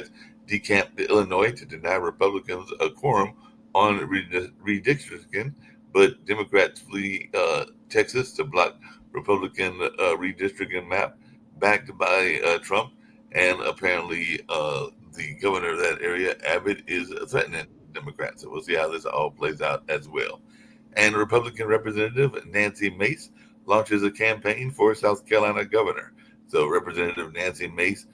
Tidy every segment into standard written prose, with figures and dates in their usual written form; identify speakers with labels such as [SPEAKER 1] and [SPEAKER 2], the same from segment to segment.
[SPEAKER 1] Democrats decamped Illinois to deny Republicans a quorum on redistricting, but Democrats flee Texas to block Republican redistricting map backed by Trump. And apparently, the governor of that area, Abbott, is threatening Democrats. So we'll see how this all plays out as well. And Republican Representative Nancy Mace launches a campaign for South Carolina governor. So Representative Nancy Mace,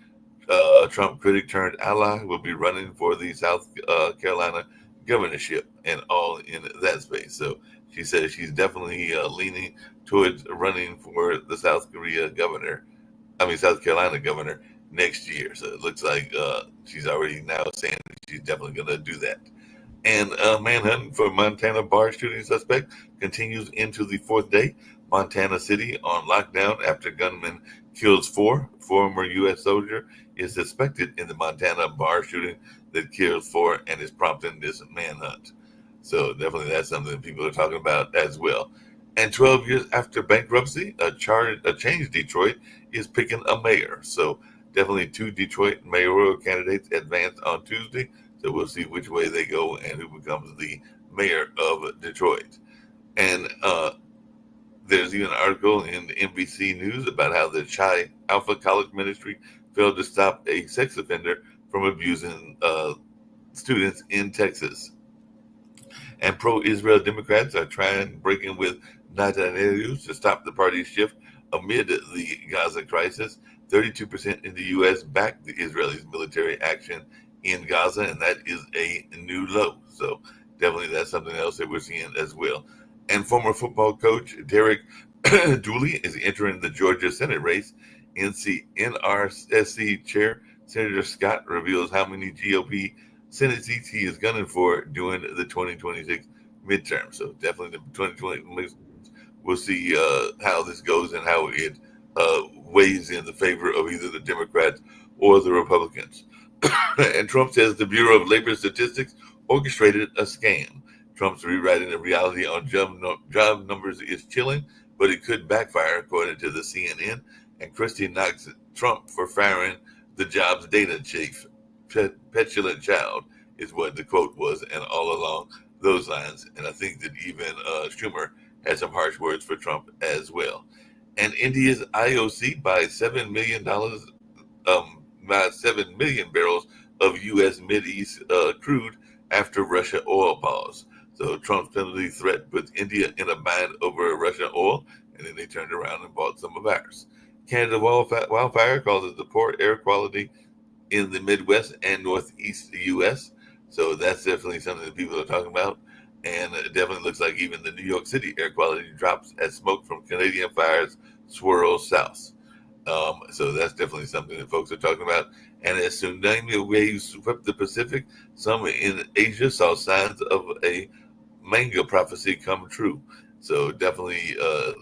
[SPEAKER 1] a Trump critic turned ally, will be running for the South Carolina governorship and all in that space. So she says she's definitely leaning towards running for the South Carolina governor next year. So it looks like she's already now saying that she's definitely going to do that. And manhunt for Montana bar shooting suspect continues into the fourth day. Montana City on lockdown after gunman kills four. Former U.S. soldier is suspected in the Montana bar shooting that killed four and is prompting this manhunt. So definitely that's something that people are talking about as well. And 12 years after bankruptcy, a changed Detroit is picking a mayor. So definitely two Detroit mayoral candidates advanced on Tuesday. So we'll see which way they go and who becomes the mayor of Detroit. And there's even an article in NBC News about how the Chi Alpha College Ministry failed to stop a sex offender from abusing students in Texas. And pro-Israel Democrats are trying breaking with Netanyahu to stop the party's shift amid the Gaza crisis. 32% in the U.S. backed the Israelis' military action in Gaza, and that is a new low. So definitely that's something else that we're seeing as well. And former football coach Derek Dooley is entering the Georgia Senate race. NRSC Chair Senator Scott reveals how many GOP Senate seats he is gunning for during the 2026 midterm. So definitely the 2020, we'll see how this goes and how it weighs in the favor of either the Democrats or the Republicans. And Trump says the Bureau of Labor Statistics orchestrated a scam. Trump's rewriting the reality on job numbers is chilling, but it could backfire, according to the CNN. And Christie knocks Trump for firing the jobs data chief. Petulant child is what the quote was, and all along those lines. And I think that even Schumer had some harsh words for Trump as well. And India's IOC buys $7 million by 7 million barrels of U.S. Mideast crude after Russia oil pause. So Trump's penalty threat puts India in a bind over Russian oil, and then they turned around and bought some of ours. Canada wildfire causes the poor air quality in the Midwest and Northeast U.S. So that's definitely something that people are talking about. And it definitely looks like even the New York City air quality drops as smoke from Canadian fires swirls south. So that's definitely something that folks are talking about. And as tsunami waves swept the Pacific, some in Asia saw signs of a manga prophecy come true. So definitely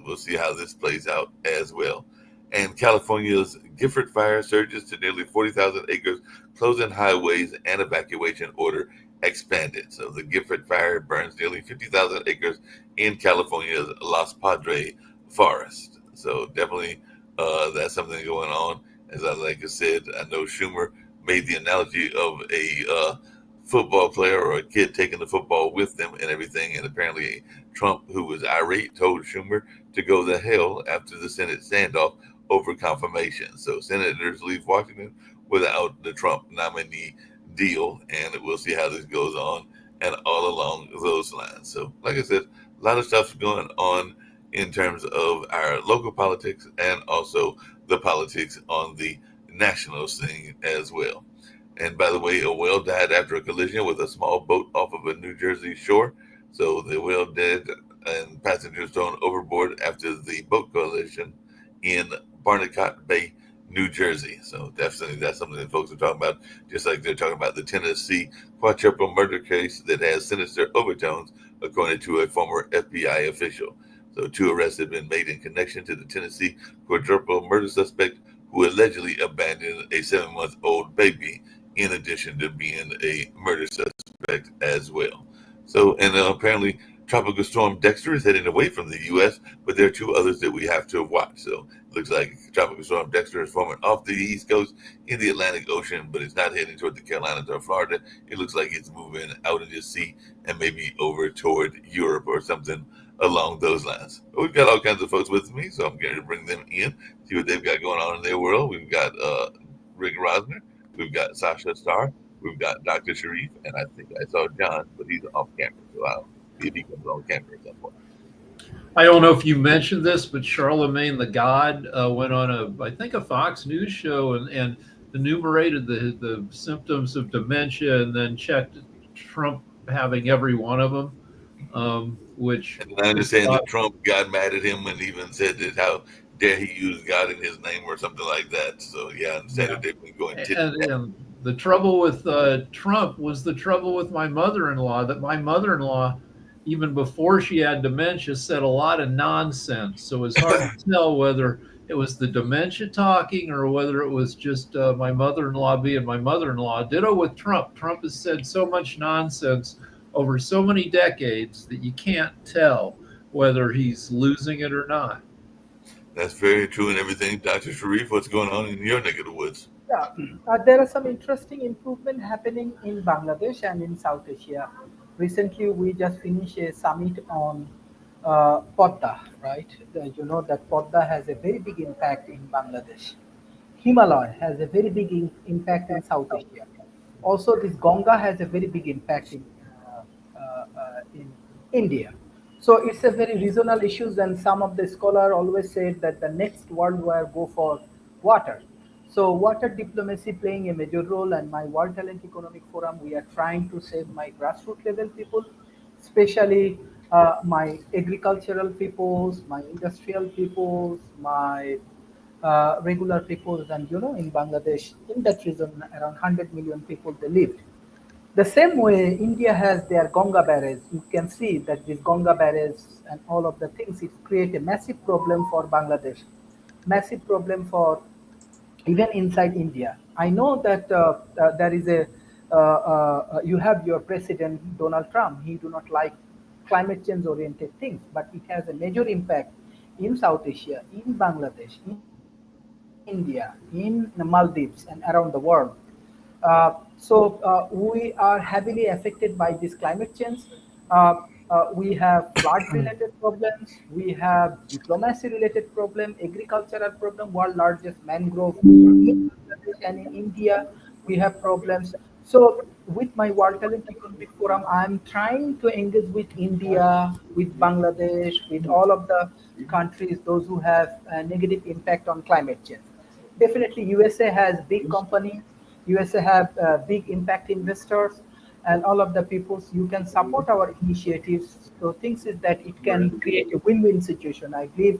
[SPEAKER 1] we'll see how this plays out as well. And California's Gifford fire surges to nearly 40,000 acres, closing highways and evacuation order expanded. So the Gifford fire burns nearly 50,000 acres in California's Los Padres forest. So definitely that's something going on. As I said, I know Schumer made the analogy of a football player or a kid taking the football with them and everything. And apparently Trump, who was irate, told Schumer to go to hell after the Senate standoff over confirmation. So senators leave Washington without the Trump nominee deal, and we'll see how this goes on and all along those lines. So like I said, a lot of stuff going on in terms of our local politics and also the politics on the national scene as well. And by the way, a whale died after a collision with a small boat off of a New Jersey shore. So the whale dead and passengers thrown overboard after the boat collision in Barnegat Bay, New Jersey. So definitely that's something that folks are talking about, just like they're talking about the Tennessee quadruple murder case that has sinister overtones, according to a former FBI official. So 2 arrests have been made in connection to the Tennessee quadruple murder suspect who allegedly abandoned a 7-month-old baby, in addition to being a murder suspect as well. So, and apparently Tropical storm Dexter is heading away from the U.S., but there are two others that we have to watch. So it looks like Tropical storm Dexter is forming off the East Coast in the Atlantic Ocean, but it's not heading toward the Carolinas or Florida. It looks like it's moving out of the sea and maybe over toward Europe or something along those lines. But we've got all kinds of folks with me, so I'm going to bring them in, see what they've got going on in their world. We've got Rick Rosner, we've got Sasha Starr, we've got Dr. Sharif, and I think I saw John, but he's off camera, so I'll see if he comes on camera at some point.
[SPEAKER 2] I don't know if you mentioned this, but Charlemagne the God went on I think a Fox News show and enumerated the symptoms of dementia and then checked Trump having every one of them, which.
[SPEAKER 1] And I understand that Trump got mad at him and even said that how dare he use God in his name or something like that. So yeah, I understand that they've been going
[SPEAKER 2] and the trouble with Trump was the trouble with my mother-in-law, that my mother-in-law, even before she had dementia, said a lot of nonsense. So it's hard to tell whether it was the dementia talking or whether it was just my mother-in-law being my mother-in-law. Ditto with Trump. Trump has said so much nonsense over so many decades that you can't tell whether he's losing it or not.
[SPEAKER 1] That's very true and everything. Dr. Sharif, what's going on in your neck of the woods?
[SPEAKER 3] Yeah, there are some interesting improvement happening in Bangladesh and in South Asia. Recently, we just finished a summit on Podda, right? You know that Podda has a very big impact in Bangladesh. Himalaya has a very big impact in South Asia. Also, this Ganga has a very big impact in India. So it's a very regional issues, and some of the scholar always said that the next world war go for water. So water diplomacy playing a major role, and my World Talent Economic Forum, we are trying to save my grassroots level people, especially my agricultural peoples, my industrial peoples, my regular peoples, and in Bangladesh, in that region, around 100 million people they lived. The same way India has their Ganga barrage, you can see that this Ganga barrage and all of the things, it create a massive problem for Bangladesh, massive problem for even inside India. I know that there is you have your president Donald Trump. He do not like climate change oriented things, but it has a major impact in South Asia, in Bangladesh, in India, in the Maldives, and around the world. We are heavily affected by this climate change. We have flood-related problems. We have diplomacy-related problem, agricultural problem. World largest mangrove in Bangladesh and in India. We have problems. So, with my World Talent Economic Forum, I'm trying to engage with India, with Bangladesh, with all of the countries, those who have a negative impact on climate change. Definitely, USA has big companies. USA have big impact investors, and all of the peoples. You can support our initiatives. So things is that it can create a win-win situation. I believe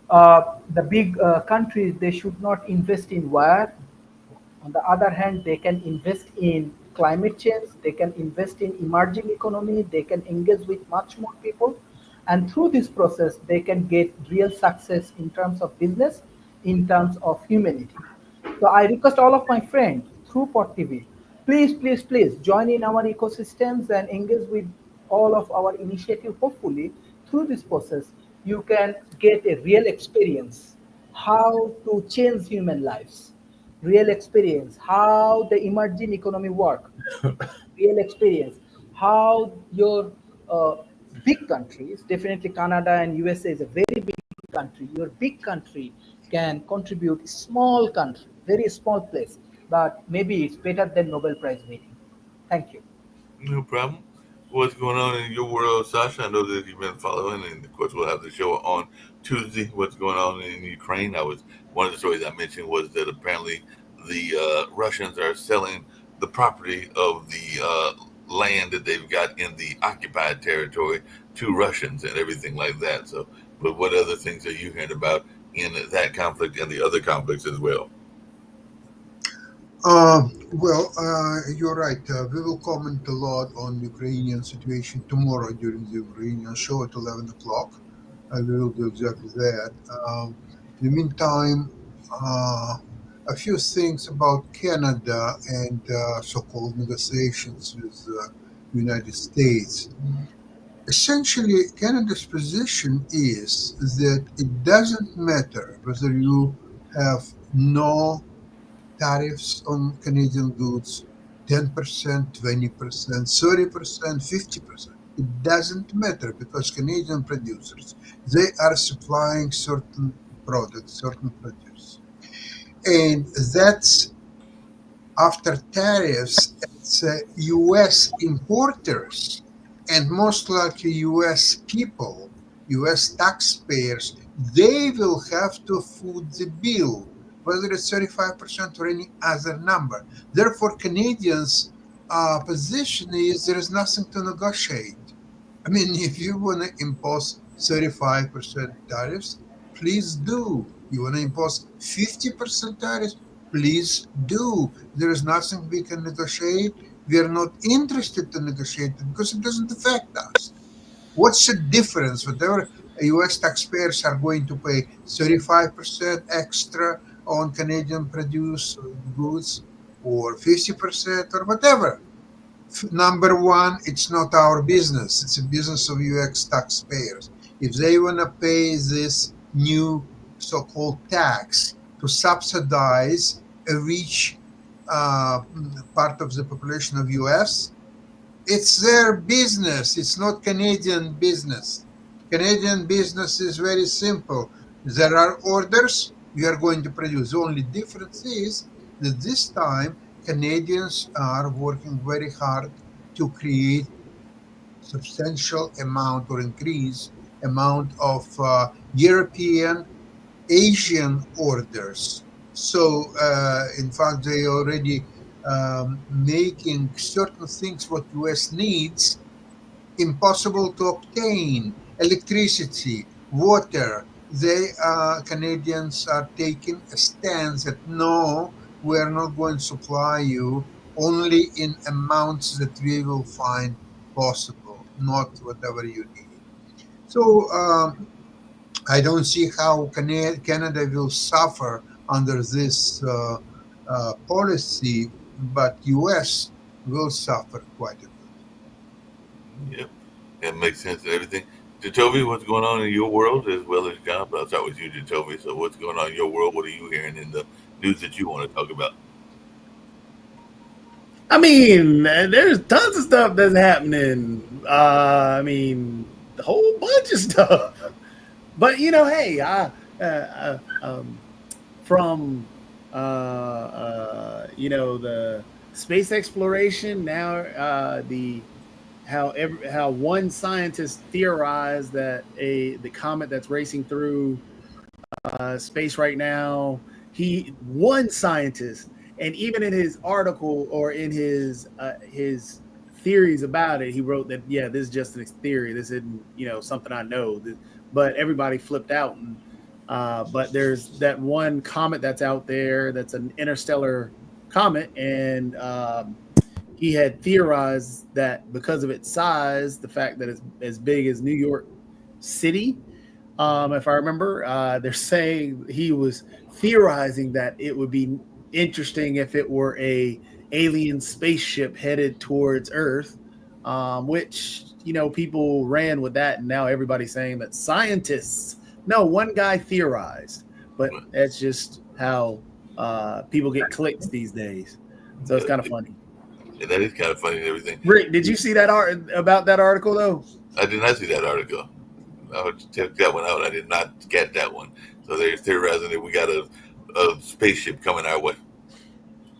[SPEAKER 3] the big countries, they should not invest in war. On the other hand, they can invest in climate change, they can invest in emerging economy, they can engage with much more people. And through this process, they can get real success in terms of business, in terms of humanity. So I request all of my friends through Pod TV, please, please, please join in our ecosystems and engage with all of our initiative. Hopefully, through this process, you can get a real experience how to change human lives, real experience how the emerging economy work, real experience how your uh, big countries, definitely Canada and USA is a very big country, your big country can contribute, small country, very small place, but maybe it's better than Nobel Prize winning. Thank you.
[SPEAKER 1] No problem. What's going on in your world, Sasha? I know that you've been following, and of course, we'll have the show on Tuesday. What's going on in Ukraine? I was one of the stories I mentioned was that apparently the Russians are selling the property of the land that they've got in the occupied territory to Russians and everything like that. So, but what other things are you hearing about in that conflict and the other conflicts as well?
[SPEAKER 4] You're right. We will comment a lot on Ukrainian situation tomorrow during the Ukrainian show at 11 o'clock. We will do exactly that. In the meantime, a few things about Canada and so-called negotiations with the United States. essentially, Canada's position is that it doesn't matter whether you have no tariffs on Canadian goods, 10%, 20%, 30%, 50%. It doesn't matter because Canadian producers, they are supplying certain products, certain produce. And that's after tariffs, it's US importers and most likely US people, US taxpayers, they will have to foot the bill, whether it's 35% or any other number. Therefore, Canadians' position is there is nothing to negotiate. I mean, if you want to impose 35% tariffs, please do. You want to impose 50% tariffs, please do. There is nothing we can negotiate. We are not interested to negotiate it because it doesn't affect us. What's the difference? Whatever US taxpayers are going to pay 35% extra on Canadian produced goods or 50% or whatever. Number one, it's not our business. It's a business of US taxpayers. If they want to pay this new so-called tax to subsidize a rich part of the population of US, it's their business. It's not Canadian business. Canadian business is very simple. There are orders, we are going to produce. The only difference is that this time Canadians are working very hard to create substantial amount or increase amount of European Asian orders. So, in fact, they already making certain things what US needs impossible to obtain: electricity, water. They Canadians are taking a stance that no, we are not going to supply you only in amounts that we will find possible, not whatever you need. So I don't see how Canada will suffer under this policy, but US will suffer quite a bit.
[SPEAKER 1] Yep, that makes sense and everything. Jacoby, what's going on in your world as well as John? But I'll start with you, Jacoby. So, what's going on in your world? What are you hearing in the news that you want to talk about?
[SPEAKER 5] I mean, there's tons of stuff that's happening. I mean, a whole bunch of stuff. But hey, from the space exploration now, how one scientist theorized that the comet that's racing through space right now, one scientist, and even in his article or in his theories about it, he wrote that this is just a theory. This isn't something I know. But everybody flipped out. And, but there's that one comet that's out there that's an interstellar comet, and he had theorized that because of its size, the fact that it's as big as New York City, if I remember, they're saying he was theorizing that it would be interesting if it were a alien spaceship headed towards Earth, which people ran with that, and now everybody's saying that scientists. No, one guy theorized, but that's just how people get clicks these days. So it's kind of funny.
[SPEAKER 1] Yeah, that is kind of funny and everything.
[SPEAKER 5] Rick, did you see that about that article though?
[SPEAKER 1] I did not see that article. I would check that one out. I did not get that one. So they're theorizing that we got a spaceship coming our way.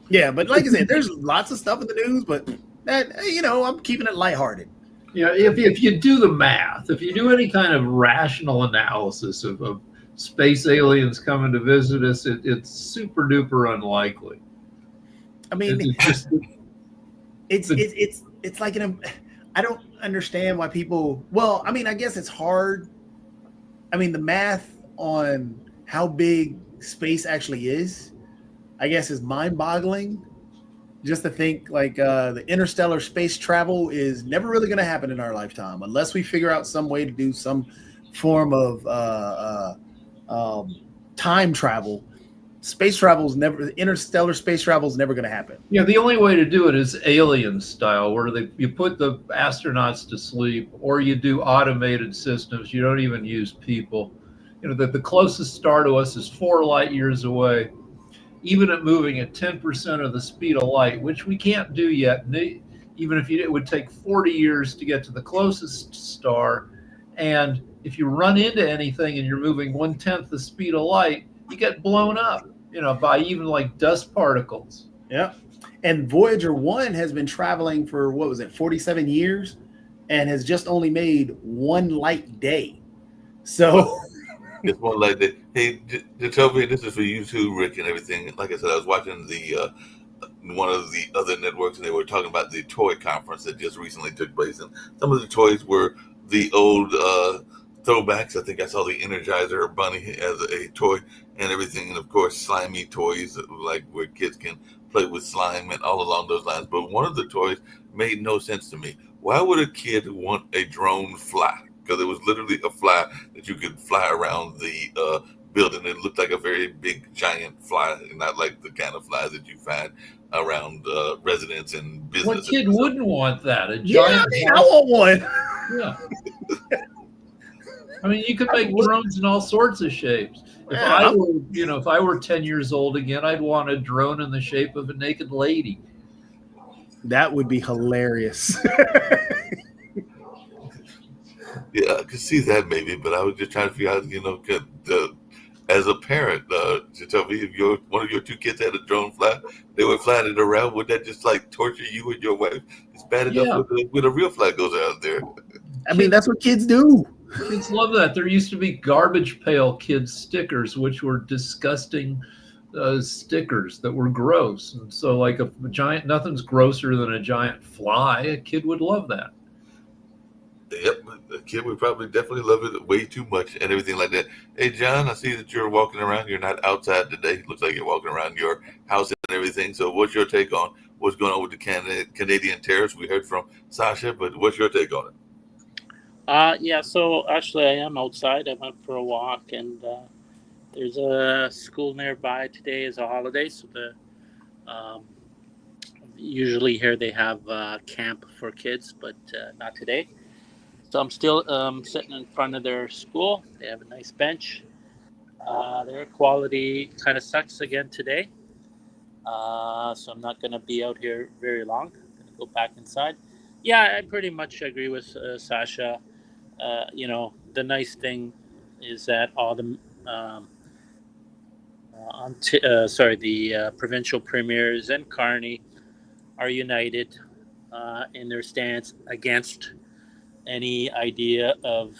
[SPEAKER 5] Yeah, but like I said, there's lots of stuff in the news, but that I'm keeping it lighthearted.
[SPEAKER 2] Yeah, if you do the math, if you do any kind of rational analysis of space aliens coming to visit us, it's super duper unlikely.
[SPEAKER 5] I mean, it's like I don't understand why people. Well, I mean, I guess it's hard. I mean, the math on how big space actually is, I guess, is mind-boggling. Just to think like the interstellar space travel is never really going to happen in our lifetime unless we figure out some way to do some form of time travel interstellar space travel is never going to happen.
[SPEAKER 2] Yeah, the only way to do it is alien style, where you put the astronauts to sleep, or you do automated systems. You don't even use people. You know, the closest star to us is 4 light years away. Even at moving at 10% of the speed of light, which we can't do yet. Even if it would take 40 years to get to the closest star. And if you run into anything and you're moving 1/10 the speed of light, you get blown up, you know, by even like dust particles.
[SPEAKER 5] Yeah. And Voyager 1 has been traveling for, 47 years, and has just only made 1 light day. So
[SPEAKER 1] it's one light day. Hey, Jacoby, this is for you too, Rick, and everything. Like I said, I was watching the one of the other networks, and they were talking about the toy conference that just recently took place, and some of the toys were the old throwbacks. I think I saw the Energizer Bunny as a toy and everything, and of course slimy toys like where kids can play with slime and all along those lines. But one of the toys made no sense to me. Why would a kid want a drone fly? Because it was literally a fly that you could fly around the building. It looked like a very big giant fly, not like the kind of flies that you find around residents and businesses.
[SPEAKER 2] What kid wouldn't want that? A
[SPEAKER 5] yeah,
[SPEAKER 2] giant
[SPEAKER 5] I want one.
[SPEAKER 2] Yeah. I mean, you could make drones in all sorts of shapes. If I were 10 years old again, I'd want a drone in the shape of a naked lady.
[SPEAKER 5] That would be hilarious.
[SPEAKER 1] Yeah, I could see that maybe, but I was just trying to figure out, as a parent, to tell me if one of your 2 kids had a drone fly, they were flying it around. Would that just like torture you and your wife? It's bad enough when a real fly goes out there.
[SPEAKER 5] I mean, that's what kids do.
[SPEAKER 2] Kids love that. There used to be garbage pail kid stickers, which were disgusting stickers that were gross. And so, like nothing's grosser than a giant fly. A kid would love that.
[SPEAKER 1] Yep, the kid would probably definitely love it way too much and everything like that. Hey, John, I see that you're walking around. You're not outside today. Looks like you're walking around your house and everything. So what's your take on what's going on with the Canadian tariffs? We heard from Sasha, but what's your take on it?
[SPEAKER 6] Yeah, so actually I am outside. I went for a walk, and there's a school nearby. Today is a holiday, so usually here they have camp for kids, but not today. So I'm still sitting in front of their school. They have a nice bench. Their quality kind of sucks again today. So I'm not going to be out here very long. I'm going to go back inside. Yeah, I pretty much agree with Sasha. The nice thing is that all the provincial premiers and Carney are united in their stance against any idea of,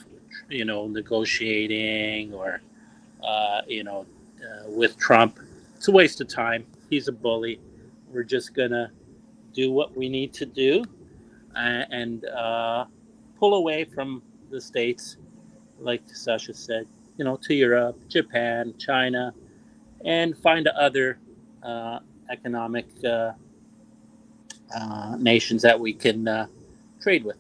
[SPEAKER 6] negotiating or, with Trump. It's a waste of time. He's a bully. We're just going to do what we need to do and pull away from the States, like Sasha said, to Europe, Japan, China, and find other economic nations that we can trade with.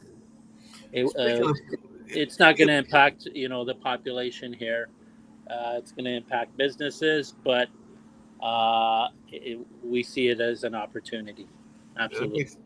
[SPEAKER 6] It's not going to impact, the population here. It's going to impact businesses, but we see it as an opportunity. Absolutely.
[SPEAKER 1] It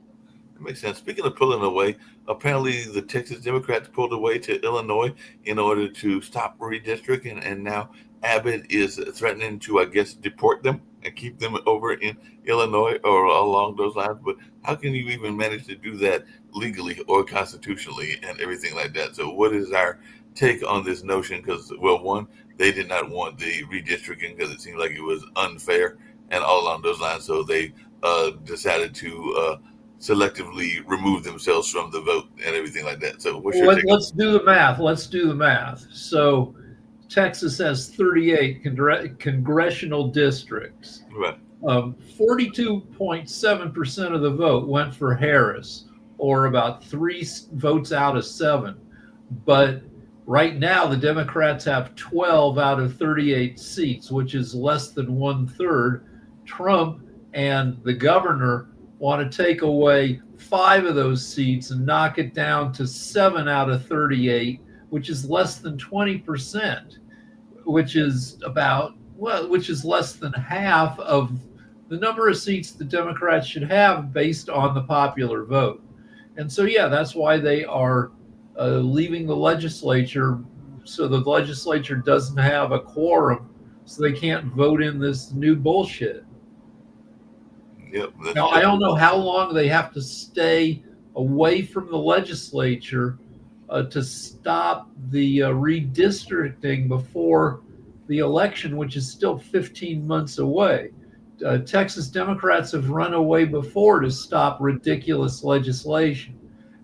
[SPEAKER 1] makes sense. Speaking of pulling away, apparently the Texas Democrats pulled away to Illinois in order to stop redistricting, and now Abbott is threatening to, I guess, deport them and keep them over in Illinois or along those lines. But how can you even manage to do that legally or constitutionally and everything like that? So what is our take on this notion? Because, well, one, they did not want the redistricting because it seemed like it was unfair and all along those lines. So they decided to selectively remove themselves from the vote and everything like that. So what's your take?
[SPEAKER 2] Let's do the math. So Texas has 38 congressional districts.
[SPEAKER 1] Right.
[SPEAKER 2] 42.7% of the vote went for Harris, or about 3 votes out of 7. But right now, the Democrats have 12 out of 38 seats, which is less than 1/3. Trump and the governor want to take away 5 of those seats and knock it down to 7 out of 38, which is less than 20%, which is about well, which is less than half of the number of seats the Democrats should have based on the popular vote. And so, yeah, that's why they are leaving the legislature, so the legislature doesn't have a quorum, so they can't vote in this new bullshit.
[SPEAKER 1] Yep.
[SPEAKER 2] Now, I don't know how long they have to stay away from the legislature to stop the redistricting before the election, which is still 15 months away. Texas Democrats have run away before to stop ridiculous legislation.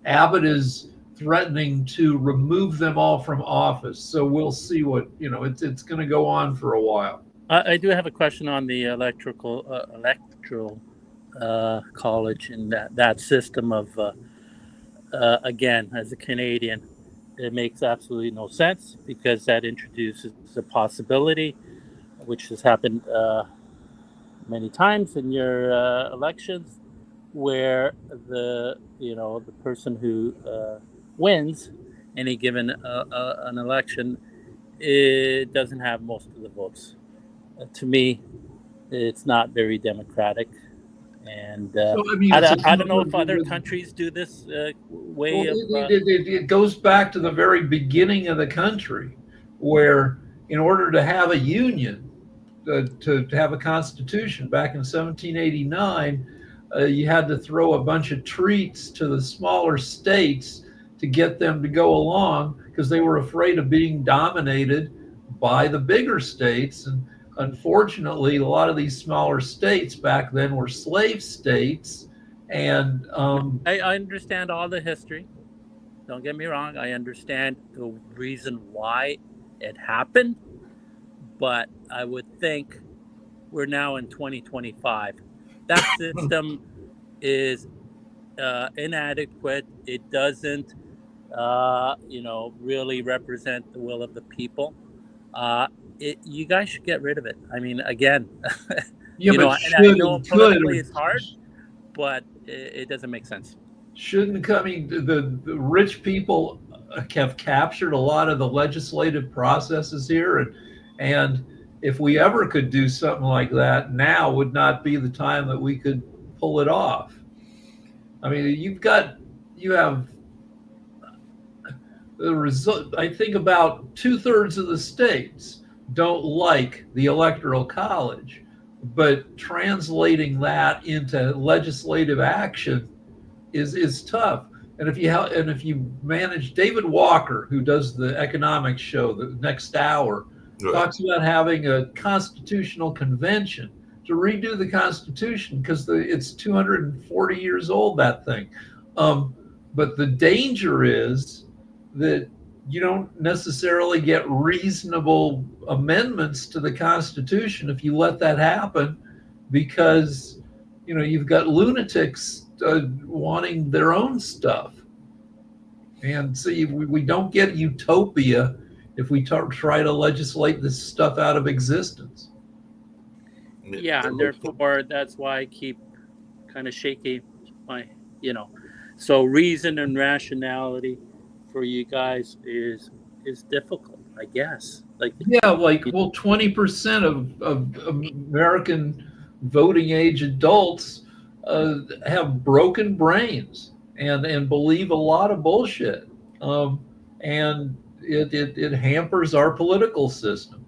[SPEAKER 2] Abbott is threatening to remove them all from office. So we'll see what, it's going to go on for a while.
[SPEAKER 6] I do have a question on the electoral college and that system of, again, as a Canadian, it makes absolutely no sense because that introduces a possibility, which has happened many times in your elections, where the person who wins any given an election, it doesn't have most of the votes. To me, it's not very democratic. And
[SPEAKER 2] So,
[SPEAKER 6] I don't know if other countries do this way
[SPEAKER 2] it goes back to the very beginning of the country, where in order to have a union, to have a constitution back in 1789, you had to throw a bunch of treats to the smaller states to get them to go along because they were afraid of being dominated by the bigger states. And unfortunately, a lot of these smaller states back then were slave states. And
[SPEAKER 6] I understand all the history. Don't get me wrong. I understand the reason why it happened. But I would think we're now in 2025. That system is inadequate. It doesn't, really represent the will of the people. You guys should get rid of it. I mean, again, and I know politically it's hard, but it doesn't make sense.
[SPEAKER 2] Shouldn't the rich people have captured a lot of the legislative processes here, and if we ever could do something like that, now would not be the time that we could pull it off. I mean, you have the result. I think about 2/3 of the states don't like the Electoral College, but translating that into legislative action is tough. And if you manage, David Walker, who does the economics show, The Next Hour,
[SPEAKER 1] Right,
[SPEAKER 2] talks about having a constitutional convention to redo the Constitution because it's 240 years old, that thing. But the danger is that you don't necessarily get reasonable amendments to the Constitution if you let that happen, because you've got lunatics wanting their own stuff. And so we don't get utopia if we try to legislate this stuff out of existence.
[SPEAKER 6] Yeah, and therefore that's why I keep kind of shaking my, so reason and rationality for you guys is difficult, I guess.
[SPEAKER 2] 20% of American voting age adults have broken brains and believe a lot of bullshit, and it hampers our political system.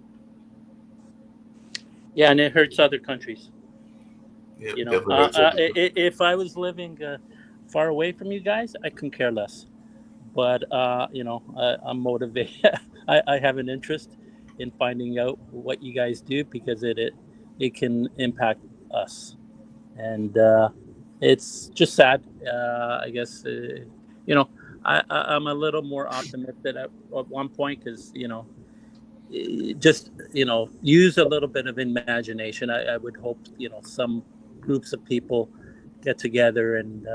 [SPEAKER 6] Yeah, and it hurts other countries.
[SPEAKER 1] yeah,
[SPEAKER 6] If I was living far away from you guys, I couldn't care less. But I'm motivated. I have an interest in finding out what you guys do because it can impact us, and it's just sad. I guess I'm a little more optimistic at one point because just use a little bit of imagination. I would hope some groups of people get together and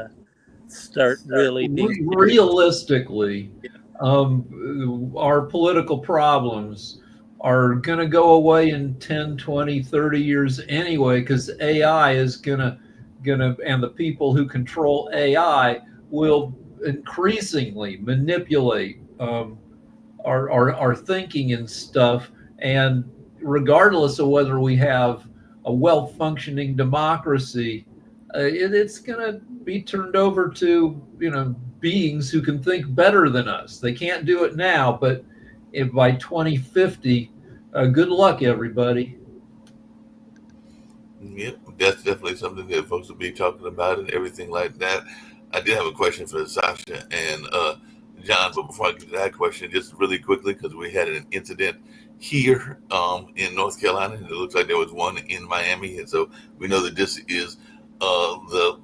[SPEAKER 6] start really being
[SPEAKER 2] realistically. Our political problems are going to go away in 10, 20, 30 years anyway, because AI is gonna and the people who control AI will increasingly manipulate our thinking and stuff, and regardless of whether we have a well-functioning democracy, it's going to be turned over to, beings who can think better than us. They can't do it now, but if by 2050, good luck, everybody.
[SPEAKER 1] Yep, that's definitely something that folks will be talking about and everything like that. I did have a question for Sasha and John, but before I get to that question, just really quickly, because we had an incident here in North Carolina, and it looks like there was one in Miami, and so we know that this is the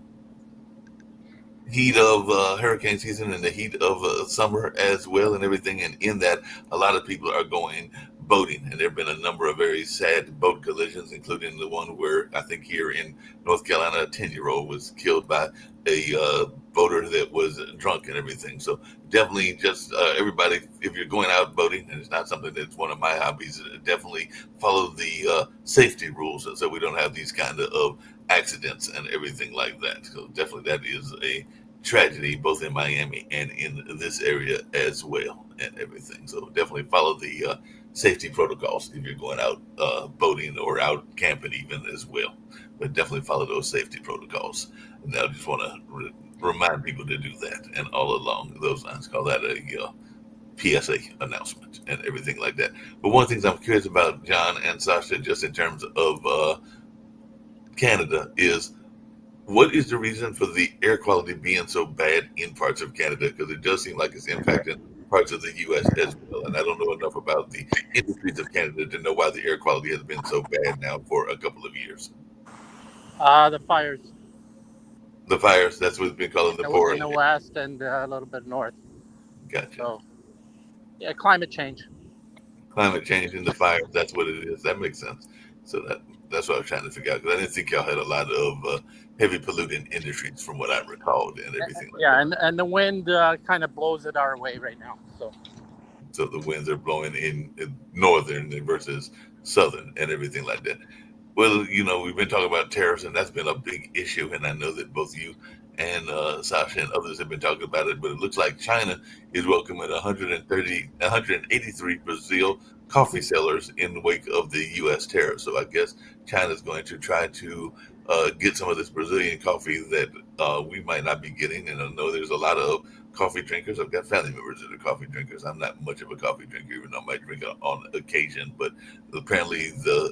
[SPEAKER 1] heat of hurricane season and the heat of summer as well and everything, and in that, a lot of people are going boating, and there have been a number of very sad boat collisions, including the one where I think here in North Carolina, a 10-year-old was killed by a boater that was drunk and everything. So definitely just everybody, if you're going out boating, and it's not something that's one of my hobbies, definitely follow the safety rules so we don't have these kind of accidents and everything like that. So definitely that is a tragedy both in Miami and in this area as well and everything. So definitely follow the safety protocols if you're going out boating or out camping even as well. But definitely follow those safety protocols. And I just want to remind people to do that. And all along those lines, call that a PSA announcement and everything like that. But one of the things I'm curious about, John and Sasha, just in terms of Canada, is what is the reason for the air quality being so bad in parts of Canada? Because it does seem like it's impacting parts of the U.S. as well. And I don't know enough about the industries of Canada to know why the air quality has been so bad now for a couple of years.
[SPEAKER 6] The fires.
[SPEAKER 1] The fires, that's what it's been calling the poor.
[SPEAKER 6] In the west and a little bit north.
[SPEAKER 1] Gotcha.
[SPEAKER 6] So, yeah, climate change.
[SPEAKER 1] Climate change and the fires, that's what it is. That makes sense. So that's what I was trying to figure out, because I didn't think y'all had a lot of heavy polluting industries from what I recalled and everything like that.
[SPEAKER 6] And the wind kind of blows it our way right now.
[SPEAKER 1] So the winds are blowing in northern versus southern and everything like that. Well, we've been talking about tariffs, and that's been a big issue, and I know that both you and Sasha and others have been talking about it, but it looks like China is welcoming 183 Brazil coffee sellers in the wake of the U.S. tariffs. So I guess China's going to try to get some of this Brazilian coffee that we might not be getting. And I know there's a lot of coffee drinkers. I've got family members that are coffee drinkers. I'm not much of a coffee drinker, even though I might drink it on occasion. But apparently the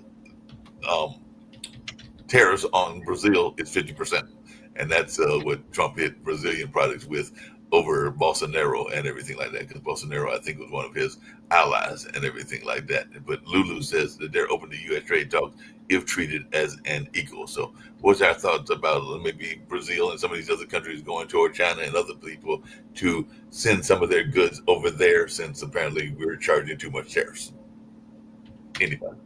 [SPEAKER 1] tariffs on Brazil is 50%. And that's what Trump hit Brazilian products with over Bolsonaro and everything like that, because Bolsonaro, I think, was one of his allies and everything like that. But Lulu says that they're open to U.S. trade talks if treated as an equal. So what's our thoughts about maybe Brazil and some of these other countries going toward China and other people to send some of their goods over there, since apparently we're charging too much tariffs? Anybody?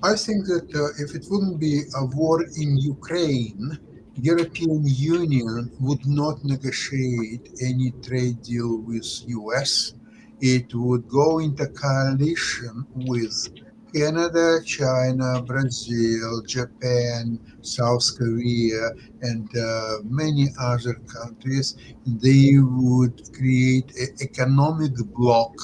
[SPEAKER 4] I think that if it wouldn't be a war in Ukraine, European Union would not negotiate any trade deal with US. It would go into coalition with Canada, China, Brazil, Japan, South Korea, and many other countries. They would create an economic bloc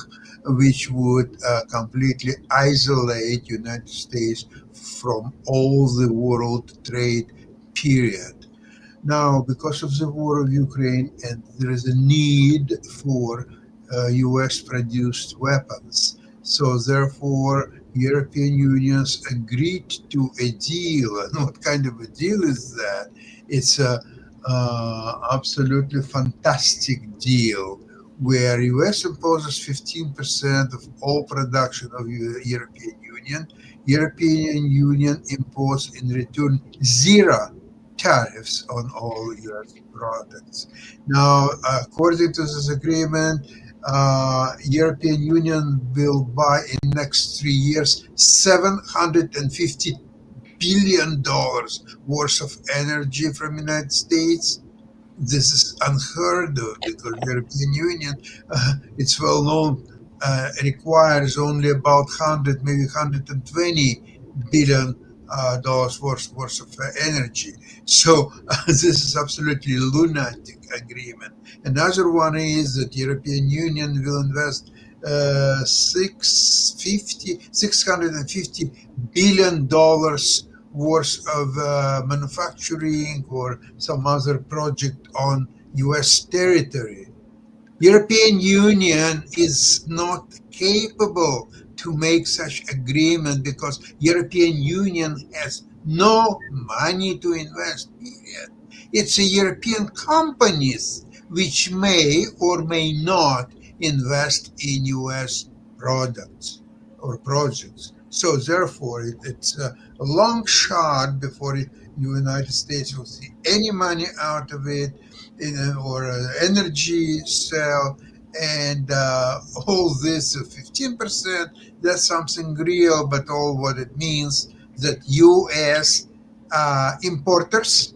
[SPEAKER 4] which would completely isolate United States from all the world trade, period. Now, because of the war of Ukraine, and there is a need for US-produced weapons, so therefore European unions agreed to a deal. And what kind of a deal is that? It's a absolutely fantastic deal where US imposes 15% of all production of European Union. European Union imposes in return 0 tariffs on all US products. Now, according to this agreement, European Union will buy in next 3 years $750 billion worth of energy from the United States. This is unheard of, because the European Union, it's well known, requires only about 100, maybe 120 billion dollars worth of energy. So this is absolutely lunatic agreement. Another one is that European Union will invest $650 billion worth of manufacturing or some other project on U.S. territory. European Union is not capable to make such agreement because European Union has no money to invest, period. It's a European companies which may or may not invest in US products or projects. So therefore, it's a long shot before the United States will see any money out of it, or energy cell, and all this 15%, that's something real, but all what it means that U.S. Importers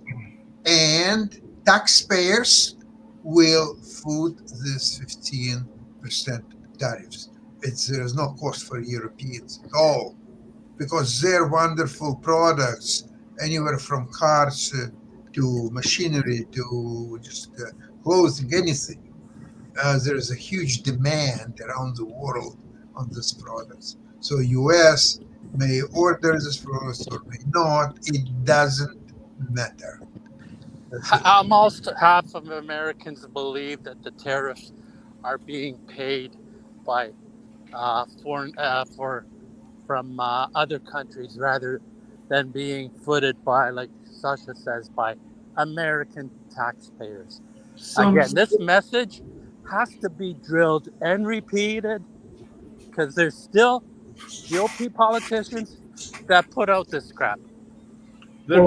[SPEAKER 4] and taxpayers will foot this 15% tariffs. There's no cost for Europeans at all because their wonderful products, anywhere from cars to machinery to just clothing, anything. There is a huge demand around the world on these products. So U.S. may order this products or may not. It doesn't matter.
[SPEAKER 6] Almost half of Americans believe that the tariffs are being paid by from other countries rather than being footed by, like Sasha says, by American taxpayers. Again, this message has to be drilled and repeated because there's still GOP politicians that put out this crap.
[SPEAKER 2] There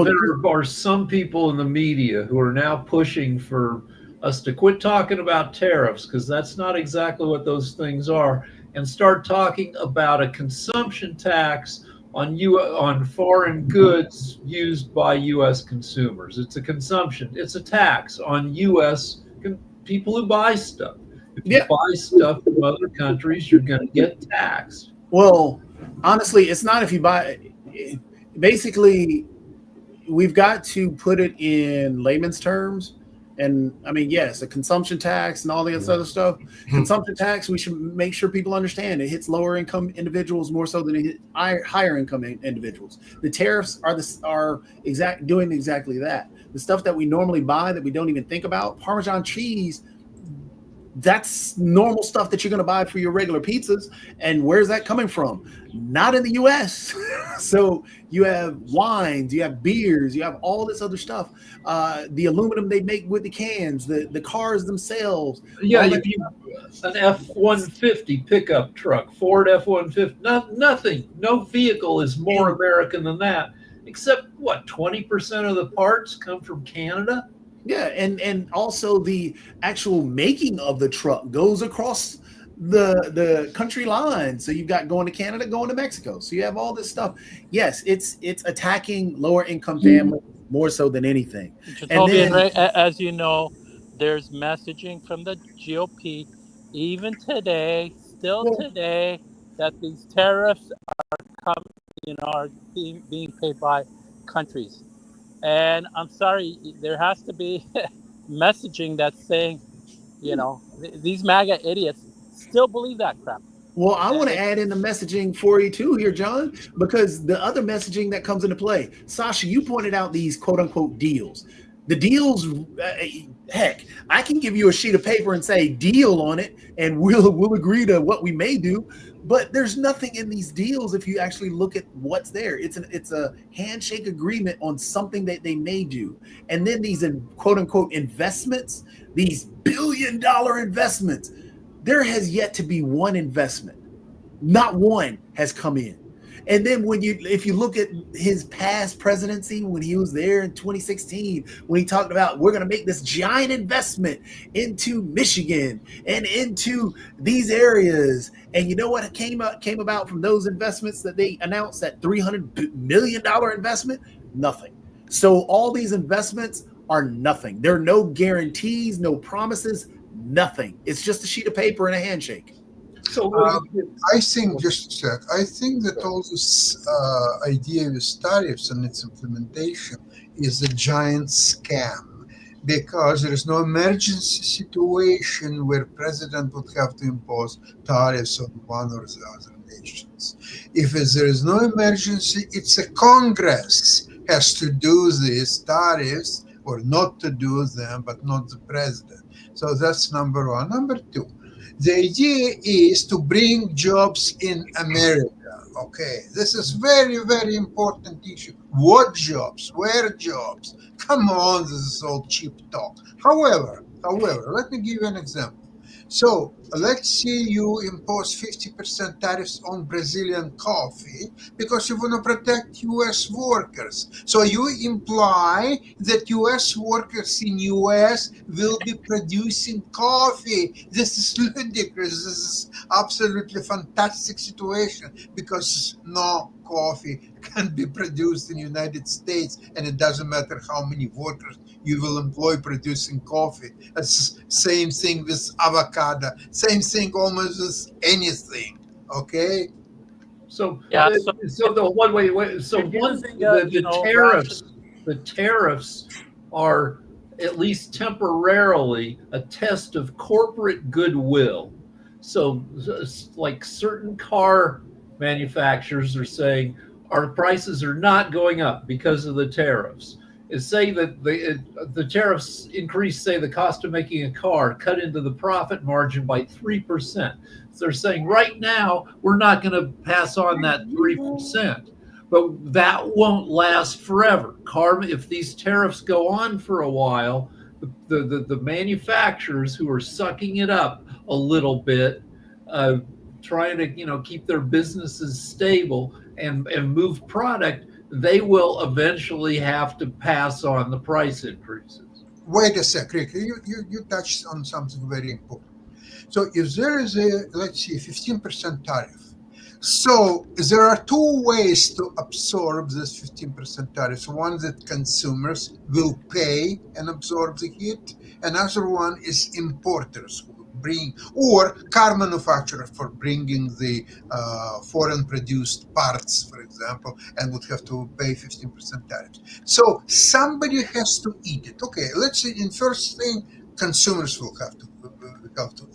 [SPEAKER 2] are some people in the media who are now pushing for us to quit talking about tariffs, because that's not exactly what those things are, and start talking about a consumption tax on foreign goods used by U.S. consumers. It's a consumption. It's a tax on U.S. people who buy stuff. If you buy stuff from other countries, you're going to get taxed.
[SPEAKER 5] Well, honestly, it's not if you buy. Basically, we've got to put it in layman's terms. And I mean, yes, a consumption tax and all the other stuff. Consumption tax, we should make sure people understand it hits lower income individuals more so than it hits higher income individuals. The tariffs are doing exactly that. The stuff that we normally buy that we don't even think about, Parmesan cheese, that's normal stuff that you're going to buy for your regular pizzas. And where's that coming from? Not in the U.S. So you have wines, you have beers, you have all this other stuff. The aluminum they make with the cans, the cars themselves.
[SPEAKER 2] Yeah, an F-150 pickup truck, Ford F-150, nothing. No vehicle is more American than that, except, 20% of the parts come from Canada?
[SPEAKER 5] Yeah, and also the actual making of the truck goes across the country line. So you've got going to Canada, going to Mexico. So you have all this stuff. Yes, it's attacking lower income families more so than anything.
[SPEAKER 6] And then, as you know, there's messaging from the GOP, even today, today, that these tariffs are being paid by countries. And I'm sorry, there has to be messaging that's saying, these MAGA idiots still believe that crap.
[SPEAKER 5] Well, I want to add in the messaging for you too here, John, because the other messaging that comes into play, Sasha, you pointed out these quote unquote deals. The deals, heck, I can give you a sheet of paper and say deal on it, and we'll agree to what we may do. But there's nothing in these deals if you actually look at what's there. It's a handshake agreement on something that they may do. And then these quote unquote investments, these billion-dollar investments, there has yet to be one investment. Not one has come in. And then if you look at his past presidency, when he was there in 2016, when he talked about we're going to make this giant investment into Michigan and into these areas, and you know what came about from those investments that they announced, that $300 million investment? Nothing. So all these investments are nothing. There are no guarantees, no promises, nothing. It's just a sheet of paper and a handshake.
[SPEAKER 4] So I think, just a sec, I think that all this idea with tariffs and its implementation is a giant scam. because there is no emergency situation where president would have to impose tariffs on one or the other nations. If there is no emergency, it's a Congress has to do these tariffs or not to do them, but not the president. So that's number one. Number two, the idea is to bring jobs in America. Okay, this is very, very important issue. What jobs? Where jobs? Come on, this is all cheap talk. However, let me give you an example. So let's say you impose 50% tariffs on Brazilian coffee because you want to protect U.S. workers. So you imply that U.S. workers in U.S. will be producing coffee. This is ludicrous. This is absolutely fantastic situation because no coffee can be produced in the United States, and it doesn't matter how many workers you will employ producing coffee. It's same thing with avocado, same thing almost with anything. Okay.
[SPEAKER 2] So,
[SPEAKER 6] Yeah,
[SPEAKER 2] so the one way, so one thing, the tariffs are at least temporarily a test of corporate goodwill. So, like certain car manufacturers are saying our prices are not going up because of the tariffs. Is saying that the tariffs increase, say, the cost of making a car, cut into the profit margin by 3%. So they're saying right now we're not going to pass on that 3%, but that won't last forever. If these tariffs go on for a while, the manufacturers who are sucking it up a little bit, trying to keep their businesses stable and move product, they will eventually have to pass on the price increases.
[SPEAKER 4] Wait a sec, Rick. You touched on something very important. So if there is a, let's see, 15% tariff, so there are two ways to absorb this 15% tariff. One that consumers will pay and absorb the hit. Another one is importers who bring, or car manufacturers for bringing the foreign produced parts, for example, and would have to pay 15% tariffs. So somebody has to eat it. Okay, let's say in first thing, consumers will have to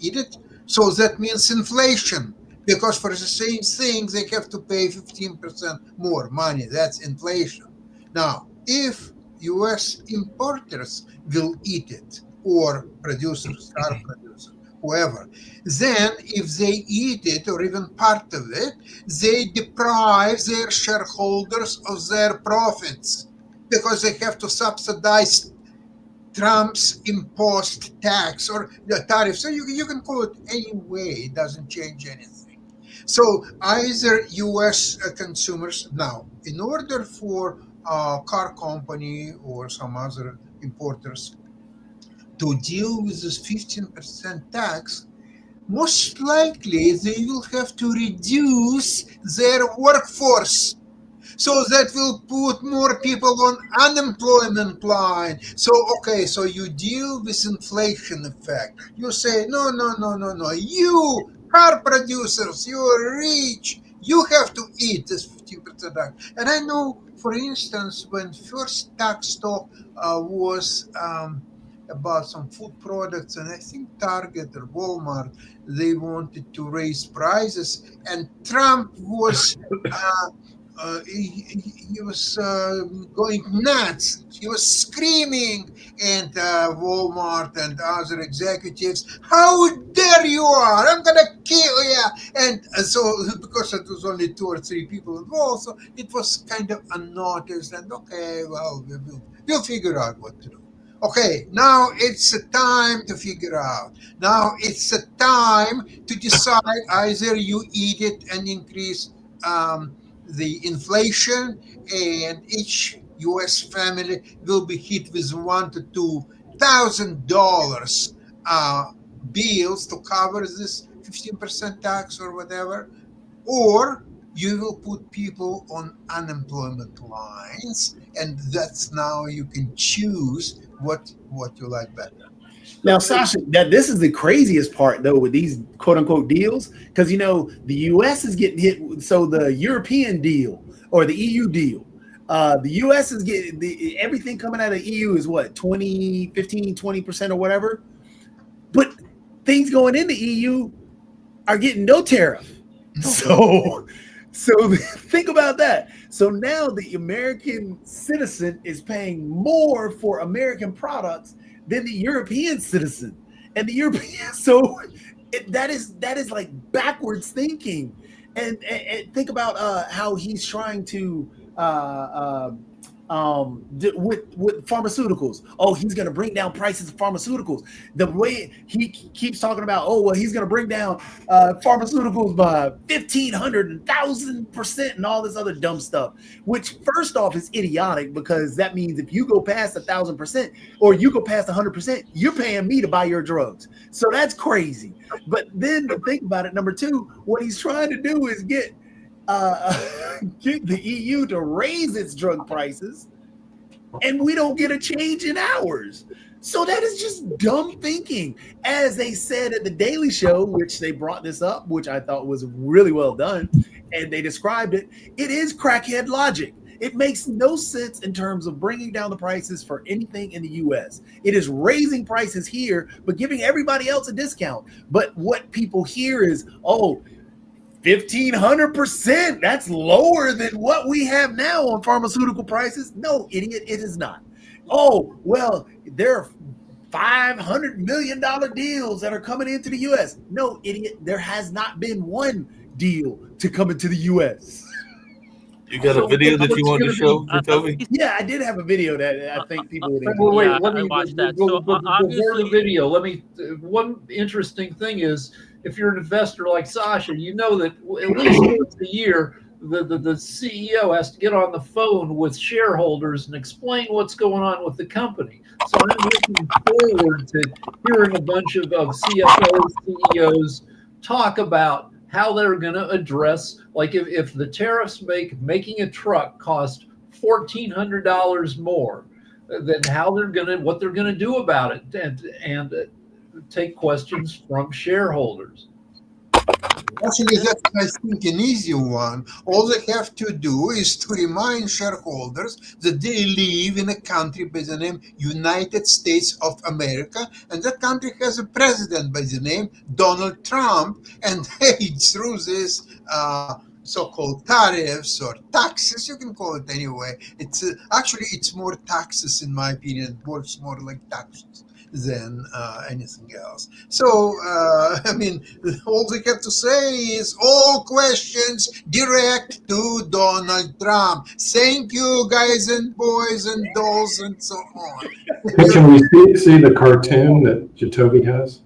[SPEAKER 4] eat it. So that means inflation, because for the same thing they have to pay 15% more money. That's inflation. Now, if U.S. importers will eat it, or producers, car producers, whoever, then if they eat it or even part of it, they deprive their shareholders of their profits because they have to subsidize Trump's imposed tax or the tariff. So you can call it any way, it doesn't change anything. So either U.S. consumers, now, in order for a car company or some other importers to deal with this 15% tax, most likely they will have to reduce their workforce. So that will put more people on unemployment line. So, okay, so you deal with inflation effect. You say, no. You car producers, you are rich. You have to eat this 15% tax. And I know, for instance, when first tax talk was about some food products, and I think Target or Walmart, they wanted to raise prices, and Trump was he was going nuts. He was screaming, and Walmart and other executives, "How dare you are! I'm gonna kill you!" And so, because it was only 2 or 3 people involved, so it was kind of unnoticed. And okay, well, we'll figure out what to do. Okay, now it's a time to figure out. Now it's a time to decide either you eat it and increase the inflation, and each U.S. family will be hit with $1,000 to $2,000 bills to cover this 15% tax or whatever, or you will put people on unemployment lines, and that's now you can choose what you like better.
[SPEAKER 5] Now, Sasha, this is the craziest part, though, with these quote unquote deals, because, the U.S. is getting hit. So the European deal or the EU deal, The US is getting everything coming out of EU is what, 20% or whatever. But things going into EU are getting no tariff. So think about that. So now the American citizen is paying more for American products than the European citizen. And the European, that is like backwards thinking. And think about how he's trying to with pharmaceuticals. Oh, he's going to bring down prices of pharmaceuticals. The way he keeps talking about, oh, well, he's going to bring down pharmaceuticals by 1,500 and 1,000% and all this other dumb stuff, which first off is idiotic, because that means if you go past 1,000% or you go past 100%, you're paying me to buy your drugs. So that's crazy. But then to think about it, number two, what he's trying to do is get the EU to raise its drug prices, and we don't get a change in ours. So that is just dumb thinking. As they said at the Daily Show, which they brought this up, which I thought was really well done, and they described it, it is crackhead logic. It makes no sense in terms of bringing down the prices for anything in the US. It is raising prices here, but giving everybody else a discount. But what people hear is, oh, 1,500%. That's lower than what we have now on pharmaceutical prices. No, idiot, it is not. Oh, well, there are $500 million deals that are coming into the U.S. No, idiot, there has not been one deal to come into the U.S.
[SPEAKER 1] You got a video that you want to show, Toby?
[SPEAKER 5] Yeah, I did have a video that I think people would enjoy.
[SPEAKER 2] Wait,
[SPEAKER 6] Yeah,
[SPEAKER 2] let me
[SPEAKER 6] I watched that.
[SPEAKER 2] before
[SPEAKER 6] So,
[SPEAKER 2] the
[SPEAKER 6] obviously-
[SPEAKER 2] video. One interesting thing is, if you're an investor like Sasha, you know that at least once a year, the CEO has to get on the phone with shareholders and explain what's going on with the company. So I'm looking forward to hearing a bunch of CFOs, CEOs talk about how they're going to address, like if the tariffs making a truck cost $1,400 more, then what they're going to do about it, and take questions from shareholders.
[SPEAKER 4] Actually, that's, I think, an easy one. All they have to do is to remind shareholders that they live in a country by the name United States of America, and that country has a president by the name Donald Trump, and hey, through this so-called tariffs or taxes, you can call it anyway. It's actually, it's more taxes in my opinion. It works more like taxes than anything else. So, I mean, all they have to say is all questions direct to Donald Trump. Thank you, guys and boys and dolls and so on.
[SPEAKER 7] Hey, can we see the cartoon that Jatobi has?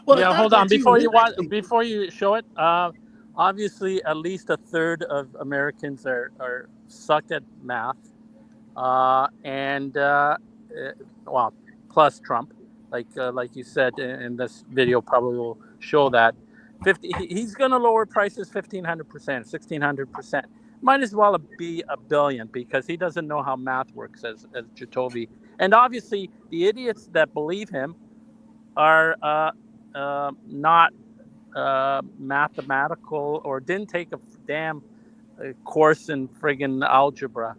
[SPEAKER 5] Well,
[SPEAKER 6] Yeah, hold on. Before
[SPEAKER 5] you
[SPEAKER 6] you show it, obviously at least a third of Americans are sucked at math, well, plus Trump. Like you said, in this video probably will show that he's going to lower prices 1,500%, 1,600%. Might as well be $1 billion, because he doesn't know how math works, as Jatobi. And obviously, the idiots that believe him are not mathematical, or didn't take a damn course in friggin' algebra.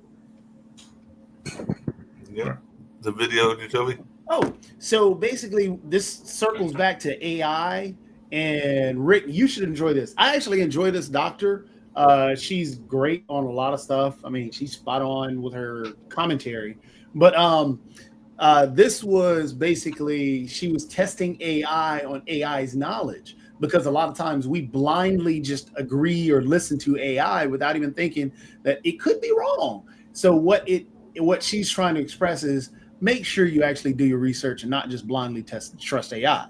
[SPEAKER 1] Yeah, the video, Jatobi.
[SPEAKER 5] Oh, so basically this circles back to AI, and Rick, you should enjoy this. I actually enjoy this doctor. She's great on a lot of stuff. I mean, she's spot on with her commentary. But this was basically, she was testing AI on AI's knowledge, because a lot of times we blindly just agree or listen to AI without even thinking that it could be wrong. So what she's trying to express is, make sure you actually do your research and not just blindly trust AI.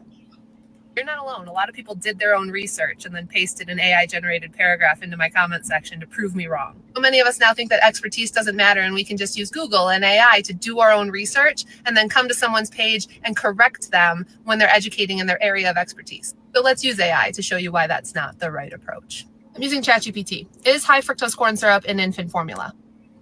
[SPEAKER 8] You're not alone. A lot of people did their own research and then pasted an AI-generated paragraph into my comment section to prove me wrong. So many of us now think that expertise doesn't matter and we can just use Google and AI to do our own research and then come to someone's page and correct them when they're educating in their area of expertise. So let's use AI to show you why that's not the right approach. I'm using ChatGPT. Is high fructose corn syrup in infant formula?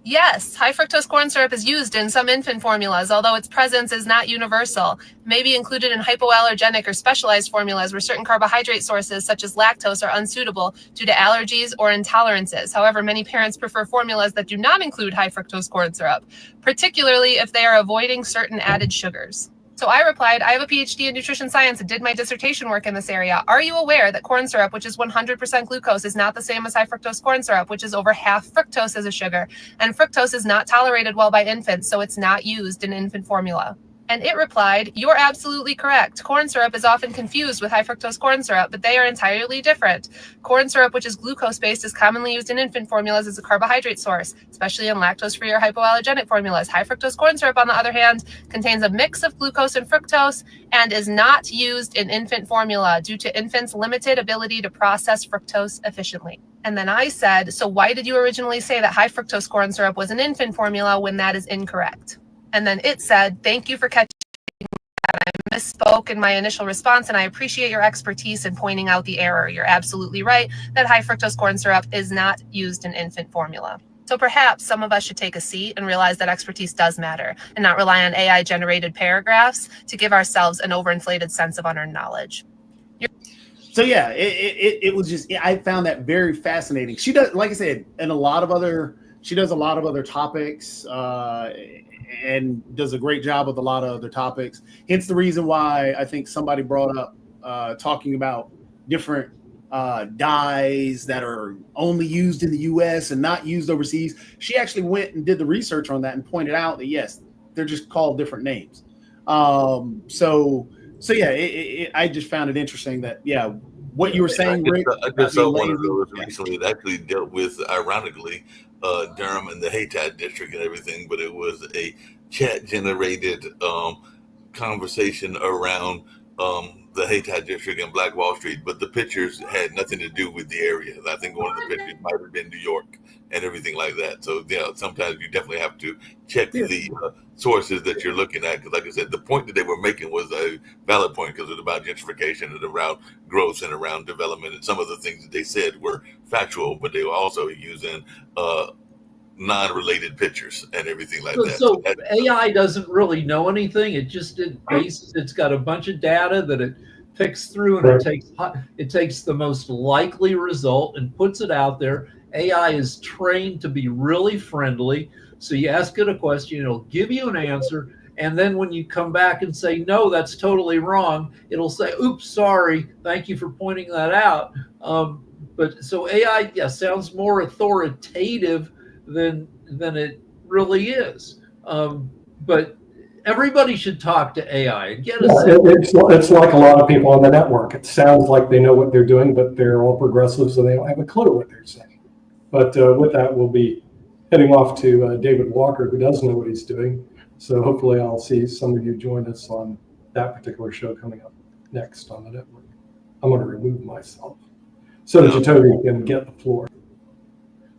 [SPEAKER 8] Yes, high fructose corn syrup is used in some infant formulas, although its presence is not universal. It may be included in hypoallergenic or specialized formulas where certain carbohydrate sources, such as lactose, are unsuitable due to allergies or intolerances. However, many parents prefer formulas that do not include high fructose corn syrup, particularly if they are avoiding certain added sugars. So I replied, I have a PhD in nutrition science and did my dissertation work in this area. Are you aware that corn syrup, which is 100% glucose, is not the same as high fructose corn syrup, which is over half fructose as a sugar? And fructose is not tolerated well by infants, so it's not used in infant formula. And it replied, you're absolutely correct. Corn syrup is often confused with high fructose corn syrup, but they are entirely different. Corn syrup, which is glucose-based, is commonly used in infant formulas as a carbohydrate source, especially in lactose-free or hypoallergenic formulas. High fructose corn syrup, on the other hand, contains a mix of glucose and fructose and is not used in infant formula due to infants' limited ability to process fructose efficiently. And then I said, so why did you originally say that high fructose corn syrup was an infant formula when that is incorrect? And then it said, thank you for catching that. I misspoke in my initial response, and I appreciate your expertise in pointing out the error. You're absolutely right that high fructose corn syrup is not used in infant formula. So perhaps some of us should take a seat and realize that expertise does matter and not rely on AI-generated paragraphs to give ourselves an overinflated sense of unearned knowledge.
[SPEAKER 5] So yeah, it was just, I found that very fascinating. She does, like I said, and she does a lot of other topics, and does a great job with a lot of other topics. Hence the reason why I think somebody brought up talking about different dyes that are only used in the US and not used overseas. She actually went and did the research on that and pointed out that yes, they're just called different names. So yeah, I just found it interesting that what you were saying, Rick.
[SPEAKER 1] I just saw one of those recently that actually dealt with, ironically, Durham and the Haytide district and everything, but it was a chat-generated conversation around the Haytide district and Black Wall Street, but the pictures had nothing to do with the area. I think one of the pictures might have been New York and everything like that. So sometimes you definitely have to check the sources that you're looking at, because like I said, the point that they were making was a valid point, because it was about gentrification and around growth and around development, and some of the things that they said were factual, but they were also using non-related pictures and everything like that.
[SPEAKER 2] So AI doesn't really know anything. It's got a bunch of data that it picks through, and it takes the most likely result and puts it out there. AI is trained to be really friendly. So you ask it a question, it'll give you an answer. And then when you come back and say, no, that's totally wrong, it'll say, oops, sorry. Thank you for pointing that out. But so AI, sounds more authoritative than it really is. But everybody should talk to AI and get
[SPEAKER 7] it's like a lot of people on the network. It sounds like they know what they're doing, but they're all progressives, so they don't have a clue what they're saying. But with that, we'll be heading off to David Walker, who does know what he's doing. So hopefully I'll see some of you join us on that particular show coming up next on the network. I'm going to remove myself so that Jacoby can get the floor.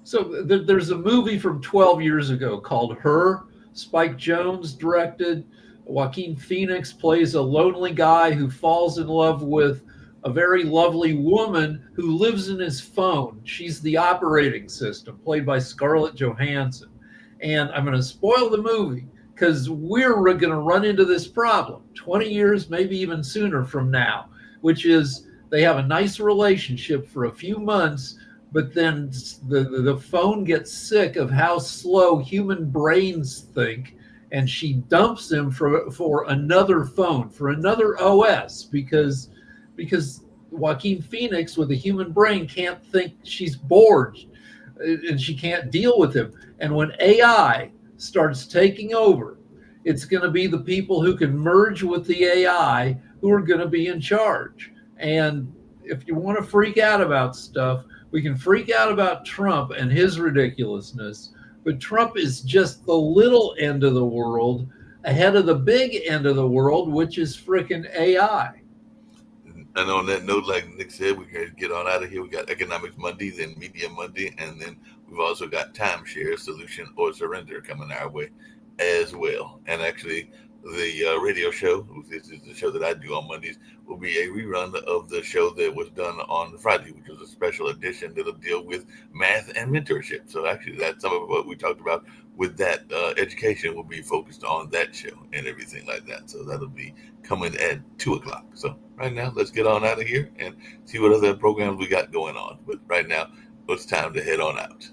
[SPEAKER 2] So there's a movie from 12 years ago called Her. Spike Jonze directed. Joaquin Phoenix plays a lonely guy who falls in love with a very lovely woman who lives in his phone. She's the operating system, played by Scarlett Johansson. And I'm going to spoil the movie because we're going to run into this problem 20 years, maybe even sooner from now, which is they have a nice relationship for a few months, but then the phone gets sick of how slow human brains think, and she dumps him for another phone, for another OS, because Joaquin Phoenix with a human brain can't think, she's bored, and she can't deal with him. And when AI starts taking over, it's going to be the people who can merge with the AI who are going to be in charge. And if you want to freak out about stuff, we can freak out about Trump and his ridiculousness, but Trump is just the little end of the world ahead of the big end of the world, which is freaking AI.
[SPEAKER 1] And on that note, like Nick said, we can get on out of here. We got Economics Monday, then Media Monday, and then we've also got Timeshare Solution or Surrender coming our way as well. And actually, the radio show, which is the show that I do on Mondays, will be a rerun of the show that was done on Friday, which was a special edition that'll deal with math and mentorship. So actually, that's some of what we talked about with that education will be focused on that show and everything like that. So that'll be coming at 2:00. So right now, let's get on out of here and see what other programs we got going on. But right now, it's time to head on out.